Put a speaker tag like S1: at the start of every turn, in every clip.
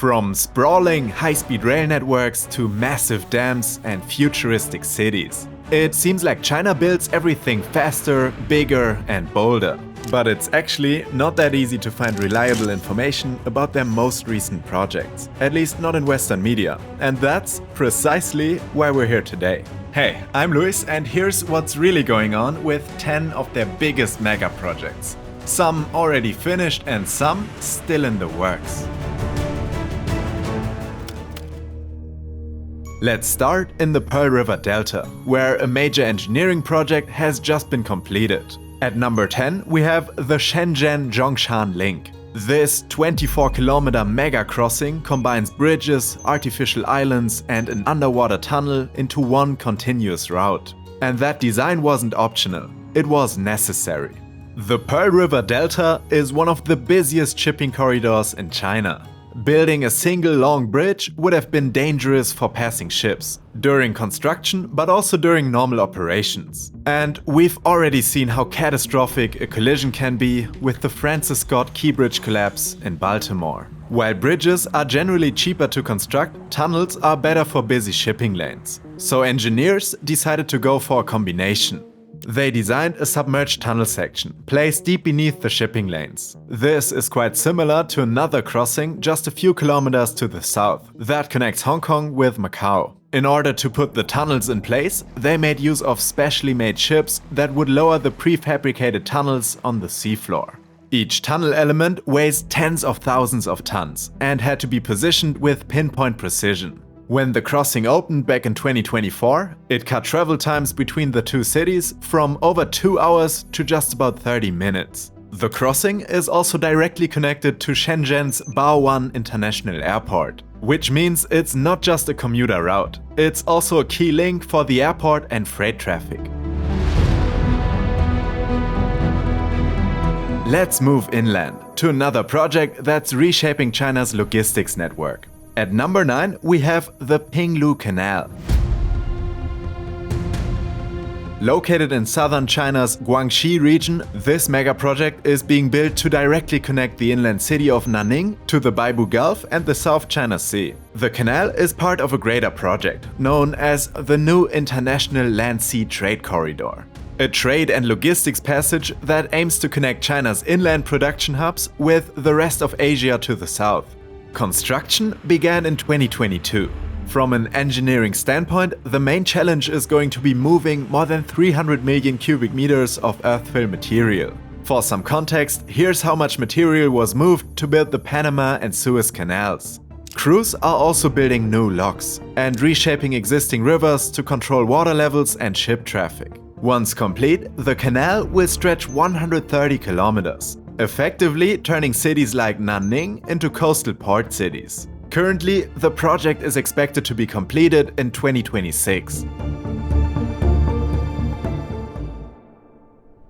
S1: From sprawling high-speed rail networks to massive dams and futuristic cities. It seems like China builds everything faster, bigger and bolder. But it's actually not that easy to find reliable information about their most recent projects, at least not in Western media. And that's precisely why we're here today. Hey, I'm Luis and here's what's really going on with 10 of their biggest mega projects. Some already finished and some still in the works. Let's start in the Pearl River Delta, where a major engineering project has just been completed. At number 10, we have the Shenzhen-Zhongshan link. This 24-kilometer mega crossing combines bridges, artificial islands and an underwater tunnel into one continuous route. And that design wasn't optional, it was necessary. The Pearl River Delta is one of the busiest shipping corridors in China. Building a single long bridge would have been dangerous for passing ships, during construction but also during normal operations. And we've already seen how catastrophic a collision can be with the Francis Scott Key Bridge collapse in Baltimore. While bridges are generally cheaper to construct, tunnels are better for busy shipping lanes. So engineers decided to go for a combination. They designed a submerged tunnel section, placed deep beneath the shipping lanes. This is quite similar to another crossing just a few kilometers to the south, that connects Hong Kong with Macau. In order to put the tunnels in place, they made use of specially made ships that would lower the prefabricated tunnels on the seafloor. Each tunnel element weighs tens of thousands of tons and had to be positioned with pinpoint precision. When the crossing opened back in 2024, it cut travel times between the two cities from over 2 hours to just about 30 minutes. The crossing is also directly connected to Shenzhen's Bao'an International Airport, which means it's not just a commuter route, it's also a key link for the airport and freight traffic. Let's move inland to another project that's reshaping China's logistics network. At number 9, we have the Pinglu Canal. Located in southern China's Guangxi region, this mega project is being built to directly connect the inland city of Nanning to the Baibu Gulf and the South China Sea. The canal is part of a greater project, known as the New International Land-Sea Trade Corridor. A trade and logistics passage that aims to connect China's inland production hubs with the rest of Asia to the south. Construction began in 2022. From an engineering standpoint, the main challenge is going to be moving more than 300 million cubic meters of earthfill material. For some context, here's how much material was moved to build the Panama and Suez canals. Crews are also building new locks and reshaping existing rivers to control water levels and ship traffic. Once complete, the canal will stretch 130 kilometers. Effectively turning cities like Nanning into coastal port cities. Currently, the project is expected to be completed in 2026.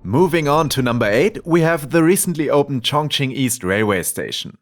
S1: Moving on to number 8, we have the recently opened Chongqing East Railway Station.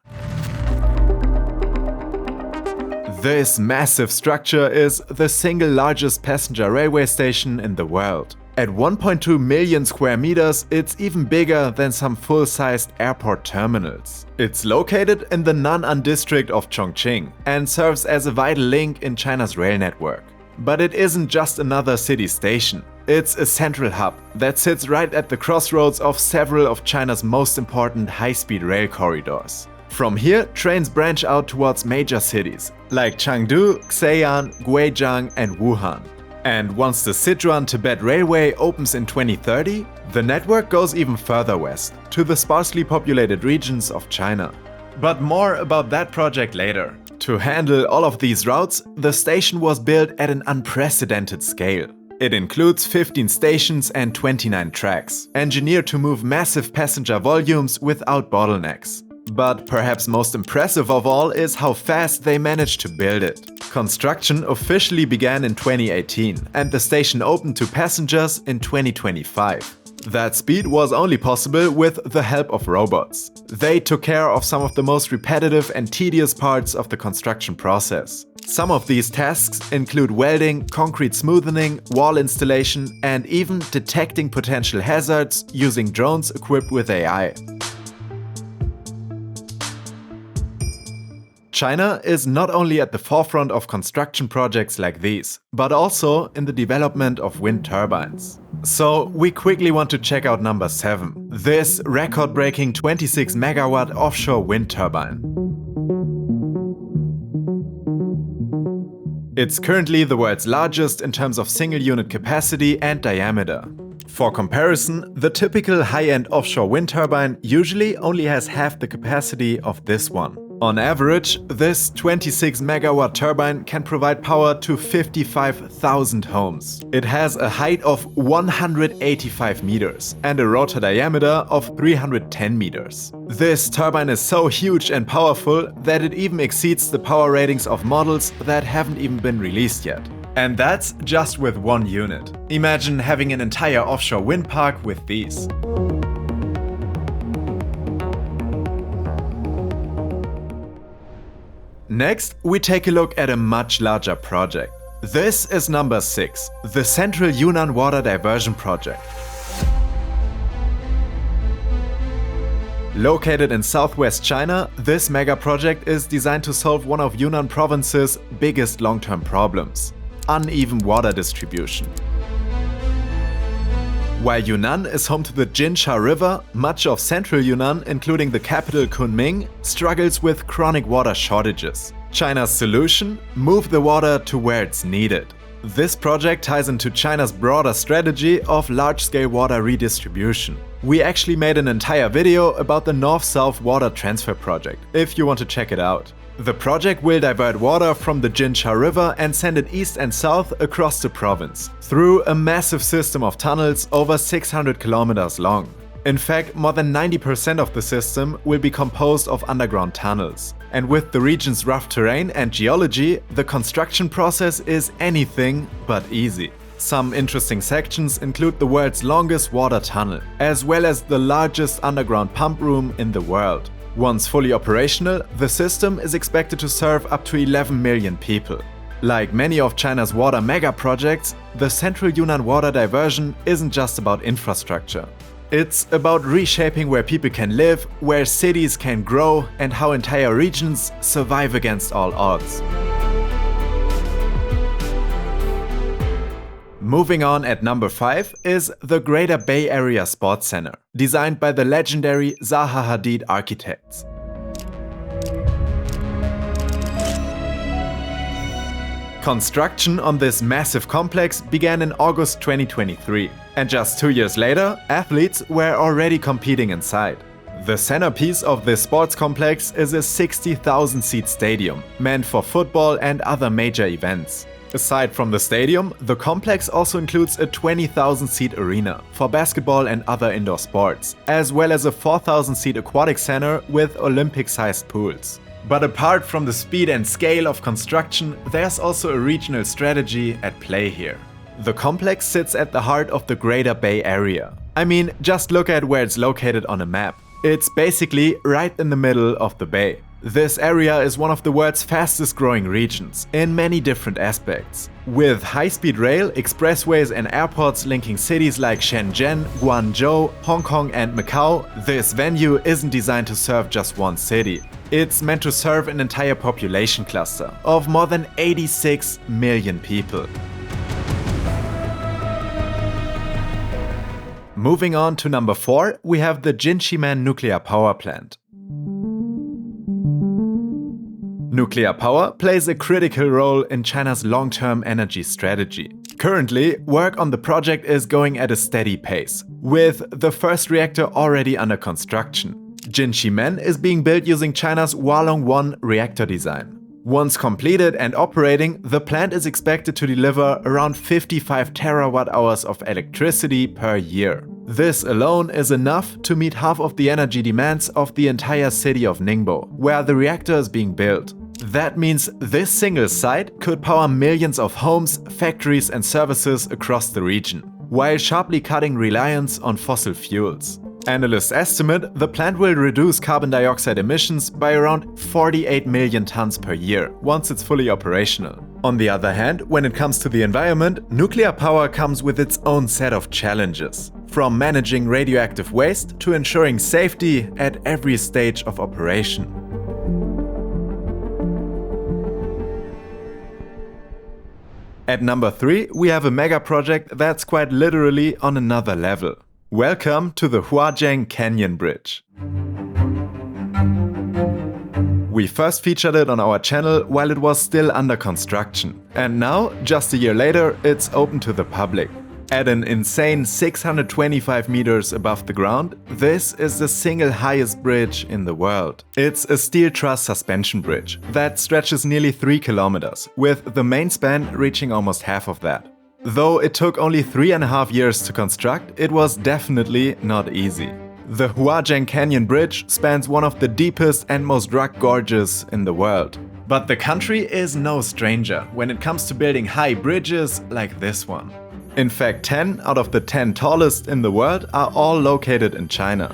S1: This massive structure is the single largest passenger railway station in the world. At 1.2 million square meters, it's even bigger than some full-sized airport terminals. It's located in the Nan'an district of Chongqing and serves as a vital link in China's rail network. But it isn't just another city station. It's a central hub that sits right at the crossroads of several of China's most important high-speed rail corridors. From here, trains branch out towards major cities like Chengdu, Xi'an, Huajiang and Wuhan. And once the Sichuan-Tibet Railway opens in 2030, the network goes even further west, to the sparsely populated regions of China. But more about that project later. To handle all of these routes, the station was built at an unprecedented scale. It includes 15 stations and 29 tracks, engineered to move massive passenger volumes without bottlenecks. But perhaps most impressive of all is how fast they managed to build it. Construction officially began in 2018 and the station opened to passengers in 2025. That speed was only possible with the help of robots. They took care of some of the most repetitive and tedious parts of the construction process. Some of these tasks include welding, concrete smoothing, wall installation, and even detecting potential hazards using drones equipped with AI. China is not only at the forefront of construction projects like these, but also in the development of wind turbines. So we quickly want to check out number 7, this record-breaking 26 megawatt offshore wind turbine. It's currently the world's largest in terms of single unit capacity and diameter. For comparison, the typical high-end offshore wind turbine usually only has half the capacity of this one. On average, this 26 megawatt turbine can provide power to 55,000 homes. It has a height of 185 meters and a rotor diameter of 310 meters. This turbine is so huge and powerful that it even exceeds the power ratings of models that haven't even been released yet. And that's just with one unit. Imagine having an entire offshore wind park with these. Next, we take a look at a much larger project. This is number 6, the Central Yunnan Water Diversion Project. Located in southwest China, this mega project is designed to solve one of Yunnan province's biggest long-term problems: uneven water distribution. While Yunnan is home to the Jinsha River, much of central Yunnan, including the capital Kunming, struggles with chronic water shortages. China's solution? Move the water to where it's needed. This project ties into China's broader strategy of large-scale water redistribution. We actually made an entire video about the North-South Water Transfer Project, if you want to check it out. The project will divert water from the Jinsha River and send it east and south across the province, through a massive system of tunnels over 600 kilometers long. In fact, more than 90% of the system will be composed of underground tunnels. And with the region's rough terrain and geology, the construction process is anything but easy. Some interesting sections include the world's longest water tunnel, as well as the largest underground pump room in the world. Once fully operational, the system is expected to serve up to 11 million people. Like many of China's water mega projects, the Central Yunnan Water Diversion isn't just about infrastructure. It's about reshaping where people can live, where cities can grow, and how entire regions survive against all odds. Moving on at number 5 is the Greater Bay Area Sports Center, designed by the legendary Zaha Hadid architects. Construction on this massive complex began in August 2023, and just 2 years later, athletes were already competing inside. The centerpiece of this sports complex is a 60,000-seat stadium, meant for football and other major events. Aside from the stadium, the complex also includes a 20,000-seat arena for basketball and other indoor sports, as well as a 4,000-seat aquatic center with Olympic-sized pools. But apart from the speed and scale of construction, there's also a regional strategy at play here. The complex sits at the heart of the Greater Bay Area. I mean, just look at where it's located on a map. It's basically right in the middle of the bay. This area is one of the world's fastest growing regions, in many different aspects. With high-speed rail, expressways and airports linking cities like Shenzhen, Guangzhou, Hong Kong and Macau, this venue isn't designed to serve just one city. It's meant to serve an entire population cluster of more than 86 million people. Moving on to number 4, we have the Jinqimen nuclear power plant. Nuclear power plays a critical role in China's long-term energy strategy. Currently, work on the project is going at a steady pace, with the first reactor already under construction. Jinqimen is being built using China's Huajiang 1 reactor design. Once completed and operating, the plant is expected to deliver around 55 terawatt-hours of electricity per year. This alone is enough to meet half of the energy demands of the entire city of Ningbo, where the reactor is being built. That means this single site could power millions of homes, factories and services across the region, while sharply cutting reliance on fossil fuels. Analysts estimate the plant will reduce carbon dioxide emissions by around 48 million tons per year once it's fully operational. On the other hand, when it comes to the environment, nuclear power comes with its own set of challenges. From managing radioactive waste to ensuring safety at every stage of operation. At number 3, we have a mega project that's quite literally on another level. Welcome to the Huajiang Canyon Bridge. We first featured it on our channel while it was still under construction, and now, just a year later, it's open to the public. At an insane 625 meters above the ground, this is the single highest bridge in the world. It's a steel truss suspension bridge that stretches nearly 3 kilometers, with the main span reaching almost half of that. Though it took only 3.5 years to construct, it was definitely not easy. The Huajiang Canyon Bridge spans one of the deepest and most rock gorges in the world. But the country is no stranger when it comes to building high bridges like this one. In fact, 10 out of the 10 tallest in the world are all located in China.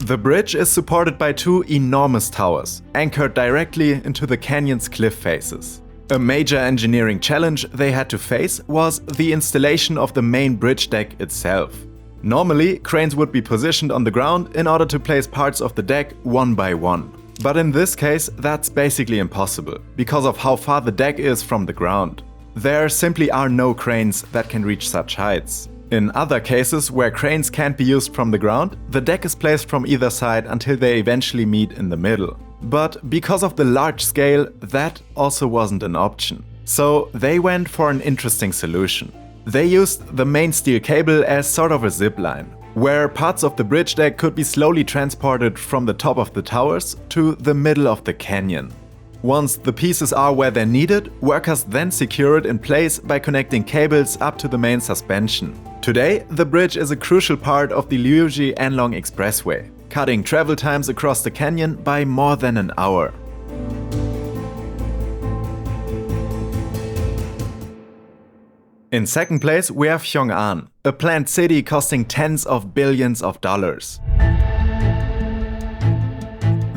S1: The bridge is supported by 2 enormous towers, anchored directly into the canyon's cliff faces. A major engineering challenge they had to face was the installation of the main bridge deck itself. Normally, cranes would be positioned on the ground in order to place parts of the deck one by one. But in this case, that's basically impossible, because of how far the deck is from the ground. There simply are no cranes that can reach such heights. In other cases, where cranes can't be used from the ground, the deck is placed from either side until they eventually meet in the middle. But because of the large scale, that also wasn't an option. So they went for an interesting solution. They used the main steel cable as sort of a zip line, where parts of the bridge deck could be slowly transported from the top of the towers to the middle of the canyon. Once the pieces are where they're needed, workers then secure it in place by connecting cables up to the main suspension. Today, the bridge is a crucial part of the Liuji-Anlong Expressway, cutting travel times across the canyon by more than an hour. In second place, we have Xiong'an, a planned city costing tens of billions of dollars.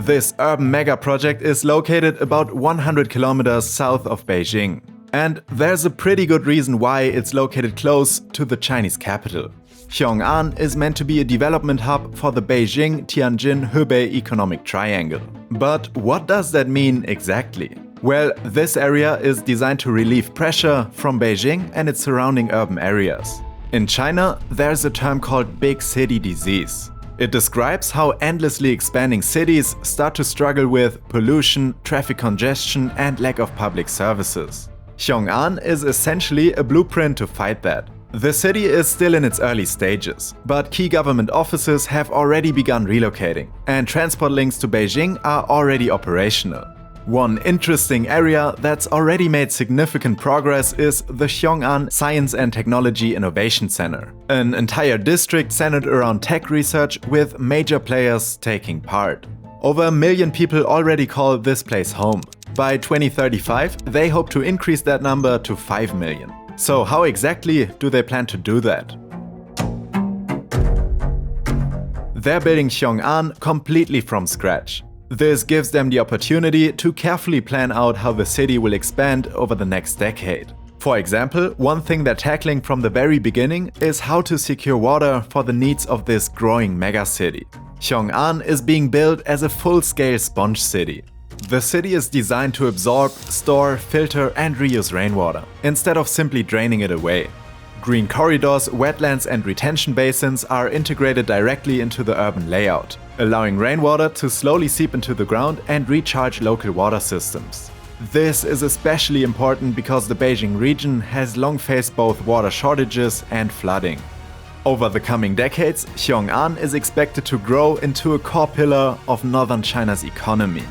S1: This urban mega project is located about 100 kilometers south of Beijing. And there's a pretty good reason why it's located close to the Chinese capital. Xiong'an is meant to be a development hub for the Beijing-Tianjin-Hebei economic triangle. But what does that mean exactly? Well, this area is designed to relieve pressure from Beijing and its surrounding urban areas. In China, there's a term called big city disease. It describes how endlessly expanding cities start to struggle with pollution, traffic congestion, and lack of public services. Xiong'an is essentially a blueprint to fight that. The city is still in its early stages, but key government offices have already begun relocating, and transport links to Beijing are already operational. One interesting area that's already made significant progress is the Xiong'an Science and Technology Innovation Center, an entire district centered around tech research with major players taking part. Over 1 million people already call this place home. By 2035, they hope to increase that number to 5 million. So how exactly do they plan to do that? They're building Xiong'an completely from scratch. This gives them the opportunity to carefully plan out how the city will expand over the next decade. For example, one thing they're tackling from the very beginning is how to secure water for the needs of this growing megacity. Xiong'an is being built as a full-scale sponge city. The city is designed to absorb, store, filter and reuse rainwater, instead of simply draining it away. Green corridors, wetlands and retention basins are integrated directly into the urban layout, allowing rainwater to slowly seep into the ground and recharge local water systems. This is especially important because the Beijing region has long faced both water shortages and flooding. Over the coming decades, Xiong'an is expected to grow into a core pillar of northern China's economy.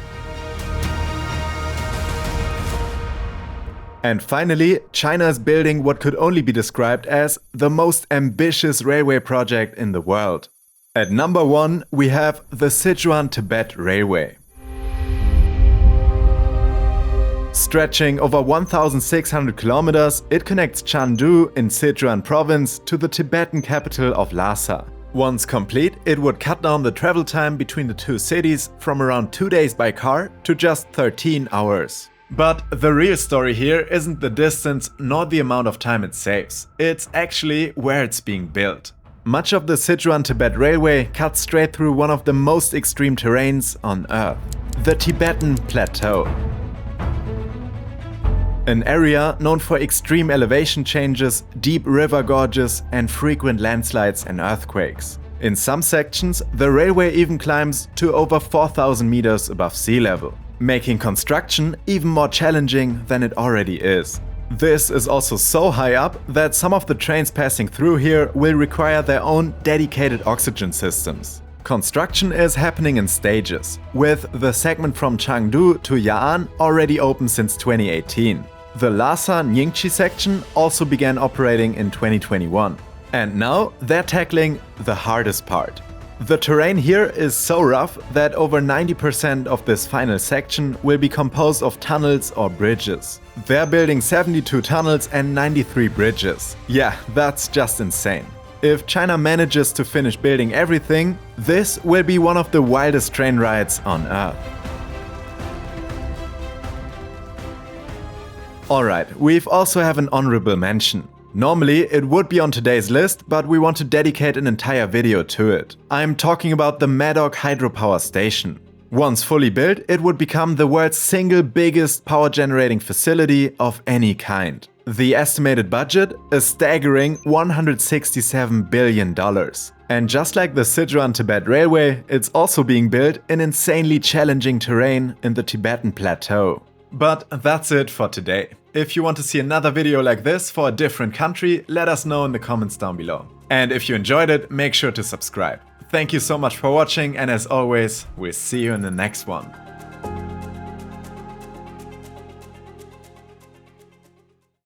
S1: And finally, China is building what could only be described as the most ambitious railway project in the world. At number 1, we have the Sichuan-Tibet Railway. Stretching over 1,600 kilometers, it connects Chengdu in Sichuan province to the Tibetan capital of Lhasa. Once complete, it would cut down the travel time between the two cities from around 2 days by car to just 13 hours. But the real story here isn't the distance nor the amount of time it saves. It's actually where it's being built. Much of the Sichuan-Tibet Railway cuts straight through one of the most extreme terrains on Earth, the Tibetan Plateau. an area known for extreme elevation changes, deep river gorges, and frequent landslides and earthquakes. In some sections, the railway even climbs to over 4,000 meters above sea level, making construction even more challenging than it already is. This is also so high up that some of the trains passing through here will require their own dedicated oxygen systems. Construction is happening in stages, with the segment from Chengdu to Ya'an already open since 2018. The Lhasa-Ningxi section also began operating in 2021. And now they're tackling the hardest part. The terrain here is so rough that over 90% of this final section will be composed of tunnels or bridges. They're building 72 tunnels and 93 bridges. Yeah, that's just insane. If China manages to finish building everything, this will be one of the wildest train rides on Earth. Alright, we've also have an honorable mention. Normally it would be on today's list, but we want to dedicate an entire video to it. I'm talking about the Madog hydropower station. Once fully built, it would become the world's single biggest power generating facility of any kind. The estimated budget? A staggering $167 billion. And just like the Sichuan-Tibet Railway, it's also being built in insanely challenging terrain in the Tibetan Plateau. But that's it for today. If you want to see another video like this for a different country, let us know in the comments down below. And if you enjoyed it, make sure to subscribe. Thank you so much for watching, and as always, we'll see you in the next one.